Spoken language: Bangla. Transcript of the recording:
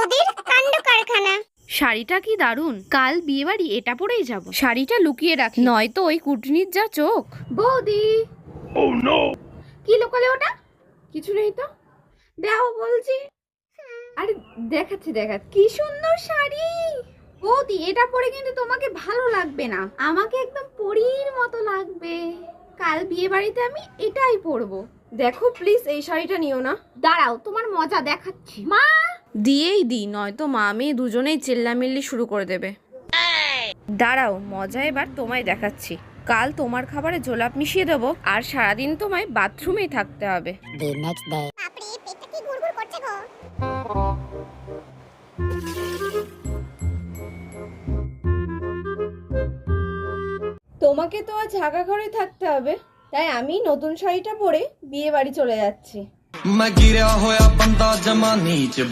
বৌদির কাণ্ড কারখানা। শাড়িটা কি দারুণ, কাল বিয়ে বাড়ি এটা পরেই যাব। শাড়িটা লুকিয়ে রাখি, নয়তো ওই কুটনির যা চোখ। বৌদি কি লোকালে ওটা? কিছু নেই তো, দাও বলছি। আরে দেখাচ্ছি কি সুন্দর শাড়ি। বৌদি এটা পরে কিন্তু তোমাকে ভালো লাগবে না, আমাকে একদম পরীর মতো লাগবে। কাল বিয়ে বাড়িতে আমি এটাই পরবো। দেখো প্লিজ এই শাড়িটা নিও না। দাঁড়াও তোমার মজা দেখাচ্ছি। মা দিয়েই দিই, নয়তো মা মেয়ে দুজনেই চিল্লামিল্লি শুরু করে দেবে। দাঁড়াও, মজা এবার তোমায় দেখাচ্ছি। কাল তোমার খাবারে জোলাপ মিশিয়ে দেবো, আর সারাদিন তোমায় বাথরুমেই থাকতে হবে। বাপরে, পেটটা কি গুড়গুড় করছে গো। তোমাকে তো আজ ঢাকা ঘরে থাকতে হবে, তাই আমি নতুন শাড়িটা পরে বিয়ে বাড়ি চলে যাচ্ছি। मैं गिरा होया बंदा जमानी च